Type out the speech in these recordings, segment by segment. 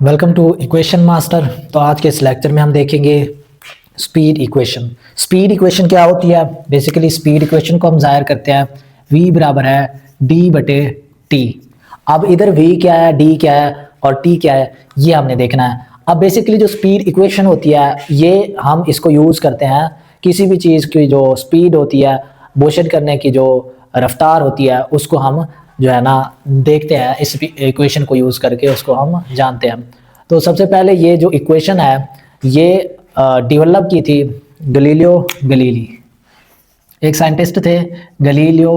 Welcome two equation master. तो आज के इस लेक्चर में हम देखेंगे स्पीड इक्वेशन। स्पीड इक्वेशन क्या होती है? बेसिकली स्पीड इक्वेशन को हम जाहिर करते हैं v बराबर है d बटे t। अब इधर v क्या है, d क्या है और t क्या है, ये हमने देखना है। अब बेसिकली जो स्पीड इक्वेशन होती है ये हम इसको यूज़ करते हैं किसी भी चीज़ की जो स्पीड होती है, मोशन करने की जो रफ्तार होती है, उसको हम जो है ना देखते हैं, इस इक्वेशन को यूज़ करके उसको हम जानते हैं। तो सबसे पहले ये जो इक्वेशन है ये डेवलप की थी गलीलियो गलीली। एक साइंटिस्ट थे गलीलियो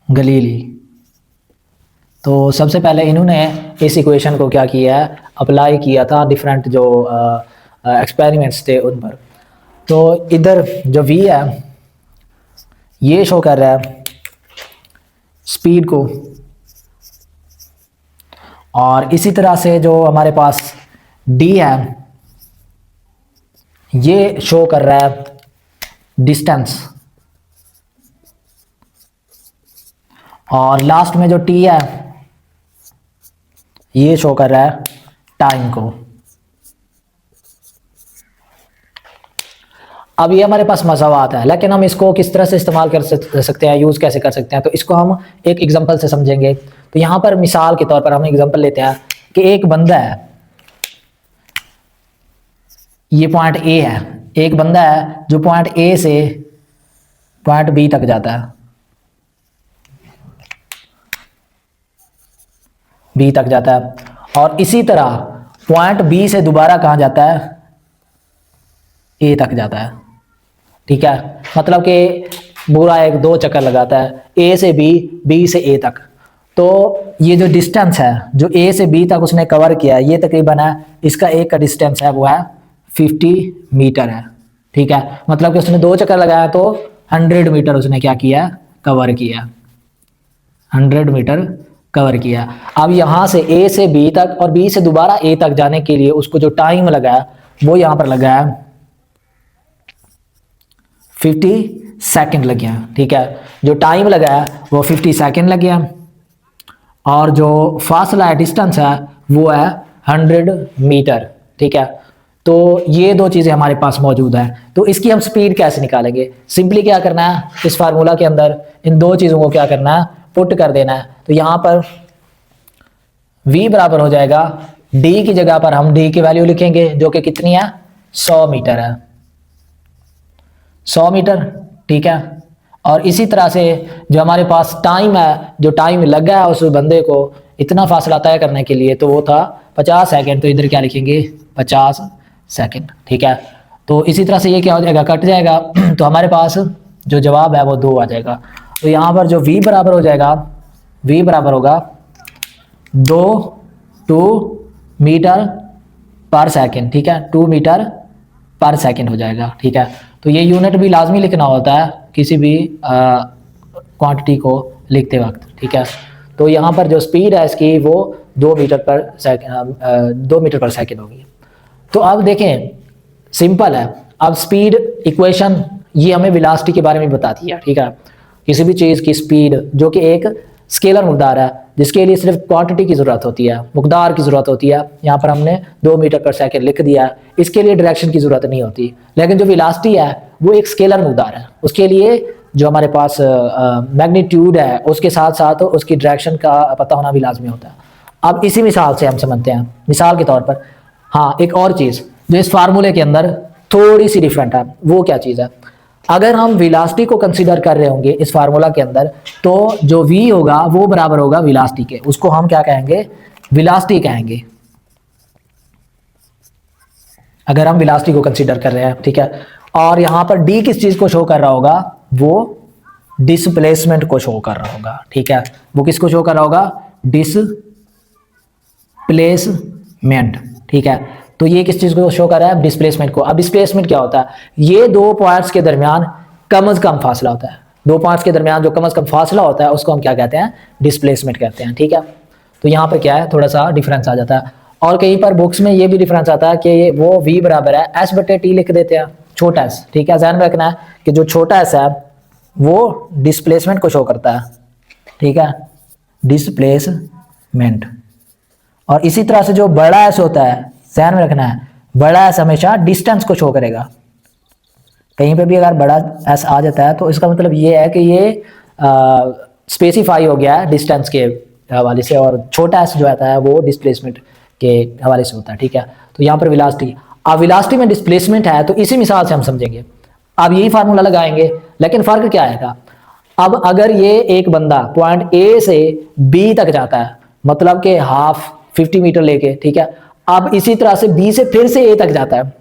गलीली। तो सबसे पहले इन्होंने इस इक्वेशन को क्या किया है, अप्लाई किया था डिफरेंट जो एक्सपेरिमेंट्स थे उन पर। तो इधर जो v है ये शो कर रहा है स्पीड को, और इसी तरह से जो हमारे पास d है ये शो कर रहा है डिस्टेंस, और लास्ट में जो t है ये शो कर रहा है टाइम को। अब ये हमारे पास मसावात है, लेकिन हम इसको किस तरह से इस्तेमाल कर सकते हैं, यूज़ कैसे कर सकते हैं, तो इसको हम एक एग्जांपल से समझेंगे। तो यहाँ पर मिसाल के तौर पर हम एग्जांपल लेते हैं कि एक बंदा है, ये पॉइंट ए है, एक बंदा है जो पॉइंट ए से पॉइंट बी तक जाता है, बी तक जाता है, और इसी तरह पॉइंट बी से दोबारा कहाँ जाता है, ए तक जाता है। ठीक है, मतलब कि पूरा एक दो चक्कर लगाता है ए से बी, बी से ए तक। तो ये जो डिस्टेंस है जो ए से बी तक उसने कवर किया ये तकरीबन है, इसका एक का डिस्टेंस है वो है 50 मीटर है। ठीक है, मतलब कि उसने दो चक्कर लगाया तो 100 मीटर उसने क्या किया, कवर किया, 100 मीटर कवर किया। अब यहाँ से ए से बी तक और बी से दोबारा ए तक जाने के लिए उसको जो टाइम लगा वो यहाँ पर लगा है 50 सेकंड लग गया। ठीक है, जो टाइम लगा है वो 50 सेकंड लग गया, और जो फासला है, डिस्टेंस है, वो है 100 मीटर। ठीक है, तो ये दो चीज़ें हमारे पास मौजूद है। तो इसकी हम स्पीड कैसे निकालेंगे? सिंपली क्या करना है, इस फार्मूला के अंदर इन दो चीज़ों को क्या करना है, पुट कर देना है। तो यहाँ पर v बराबर हो जाएगा d की जगह पर हम d की वैल्यू लिखेंगे जो कि कितनी है, 100 मीटर है, 100 मीटर। ठीक है, और इसी तरह से जो हमारे पास टाइम है, जो टाइम लगा है उस बंदे को इतना फासला तय करने के लिए, तो वो था 50 सेकंड। तो इधर क्या लिखेंगे, 50 सेकंड। ठीक है, तो इसी तरह से ये क्या हो जाएगा, कट जाएगा तो हमारे पास जो जवाब है वो 2 आ जाएगा। तो यहाँ पर जो v बराबर हो जाएगा, v बराबर होगा 2 मीटर पर सेकंड। ठीक है, 2 मीटर पर सेकंड हो जाएगा। ठीक है, तो ये यूनिट भी लाजमी लिखना होता है किसी भी क्वांटिटी को लिखते वक्त। ठीक है, तो यहाँ पर जो स्पीड है इसकी वो 2 मीटर पर सेकंड, 2 मीटर पर सेकंड होगी। तो अब देखें, सिंपल है। अब स्पीड इक्वेशन ये हमें वेलोसिटी के बारे में बताती है। ठीक है, किसी भी चीज़ की स्पीड जो कि एक स्केलर मकदार है जिसके लिए सिर्फ क्वांटिटी की ज़रूरत होती है, मकदार की ज़रूरत होती है। यहाँ पर हमने 2 मीटर पर सेकंड लिख दिया, इसके लिए डायरेक्शन की ज़रूरत नहीं होती। लेकिन जो वेलोसिटी है वो एक स्केलर मकदार है, उसके लिए जो हमारे पास मैग्नीट्यूड है उसके साथ साथ उसकी डायरेक्शन का पता होना भी लाजमी होता है। अब इसी मिसाल से हम समझते हैं, मिसाल के तौर पर। हाँ, एक और चीज़ जो इस फार्मूले के अंदर थोड़ी सी डिफरेंट है वो क्या चीज़ है, अगर हम वेलोसिटी को कंसीडर कर रहे होंगे इस फार्मूला के अंदर, तो जो v होगा वो बराबर होगा वेलोसिटी के, उसको हम क्या कहेंगे, वेलोसिटी कहेंगे, अगर हम वेलोसिटी को कंसीडर कर रहे हैं। ठीक है, और यहाँ पर d किस चीज़ को शो कर रहा होगा, वो डिस्प्लेसमेंट को शो कर रहा होगा। ठीक है, वो किसको शो कर रहा होगा, डिस्प्लेसमेंट। ठीक है, तो ये किस चीज़ को शो कर रहा है, डिस्प्लेसमेंट को। अब डिस्प्लेसमेंट क्या होता है, ये दो पॉइंट्स के दरमियान कम से कम फासला होता है, दो पॉइंट्स के दरमियान जो कम से कम फासला होता है उसको हम क्या कहते हैं, डिस्प्लेसमेंट कहते हैं। ठीक है, तो यहाँ पर क्या है, थोड़ा सा डिफरेंस आ जाता है। और कहीं पर बुक्स में ये भी डिफरेंस आता है कि वो v बराबर है s बटे t लिख देते हैं, छोटा s। ठीक है, ध्यान में रखना है कि जो छोटा s है वो डिस्प्लेसमेंट को शो करता है। ठीक है, डिस्प्लेसमेंट, और इसी तरह से जो बड़ा एस होता है, ध्यान में रखना है, बड़ा एस हमेशा डिस्टेंस को शो करेगा। कहीं पे भी अगर बड़ा एस आ जाता है तो इसका मतलब ये है कि ये स्पेसिफाई हो गया है डिस्टेंस के हवाले से, और छोटा एस जो आता है वो डिस्प्लेसमेंट के हवाले से होता है, ठीक है। तो यहाँ पर वेलोसिटी, अब वेलोसिटी में डिस्प्लेसमेंट है तो इसी मिसाल से हम समझेंगे। अब यही फार्मूला लगाएंगे, लेकिन फर्क क्या आएगा, अब अगर ये एक बंदा पॉइंट ए से बी तक जाता है, मतलब कि हाफ 50 मीटर लेके, ठीक है, अब इसी तरह से बी से फिर से ए तक जाता है,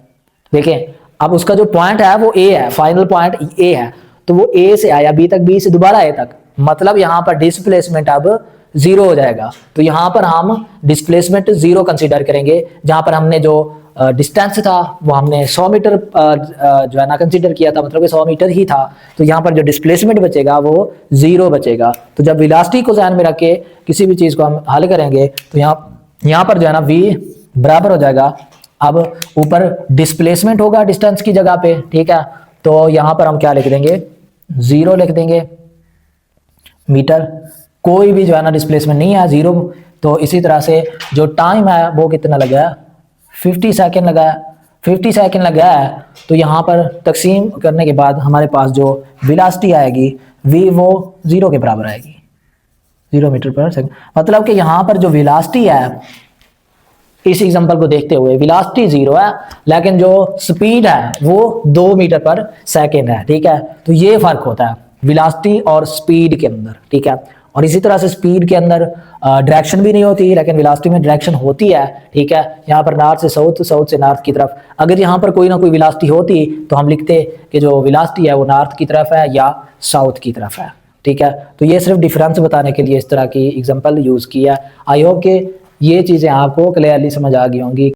देखें अब उसका जो पॉइंट है वो ए है, फाइनल पॉइंट ए है, तो वो ए से आया बी तक, बी से दोबारा ए तक, मतलब यहां पर डिस्प्लेसमेंट अब जीरो हो जाएगा। तो यहां पर हम डिस्प्लेसमेंट जीरो कंसीडर करेंगे, जहां पर हमने जो डिस्टेंस था वो हमने 100 मीटर जो है ना कंसीडर किया था, मतलब कि 100 मीटर ही था। तो यहाँ पर जो डिस्प्लेसमेंट बचेगा वो जीरो बचेगा। तो जब वेलोसिटी को ध्यान में रख के किसी भी चीज को हम हल करेंगे तो यहाँ पर जो है ना v बराबर हो जाएगा, अब ऊपर डिस्प्लेसमेंट होगा डिस्टेंस की जगह पे, ठीक है, तो यहाँ पर हम क्या लिख देंगे, जीरो लिख देंगे मीटर, कोई भी जो है ना डिस्प्लेसमेंट नहीं है, जीरो। तो इसी तरह से जो टाइम है वो कितना लगा है, 50 सेकेंड लगा है, 50 सेकेंड लगा है। तो यहाँ पर तकसीम करने के बाद हमारे पास जो वेलोसिटी आएगी v वो जीरो के बराबर आएगी, 0 मीटर पर सेकंड। मतलब कि यहाँ पर जो वेलोसिटी है, इस एग्जांपल को देखते हुए वेलोसिटी जीरो है, लेकिन जो स्पीड है वो 2 मीटर पर सेकंड है, ठीक है। तो ये फर्क होता है वेलोसिटी और स्पीड के अंदर, ठीक है। और इसी तरह से स्पीड के अंदर डायरेक्शन भी नहीं होती, लेकिन वेलोसिटी में डायरेक्शन होती है, ठीक है। यहाँ पर नॉर्थ से साउथ, साउथ से नॉर्थ की तरफ, अगर यहाँ पर कोई ना कोई वेलोसिटी होती तो हम लिखते कि जो वेलोसिटी है वो नॉर्थ की तरफ है या साउथ की तरफ है, ठीक है। तो ये सिर्फ डिफरेंस बताने के लिए इस तरह की एग्जांपल यूज किया। आई होप कि ये चीज़ें आपको क्लियरली समझ आ गई होंगी।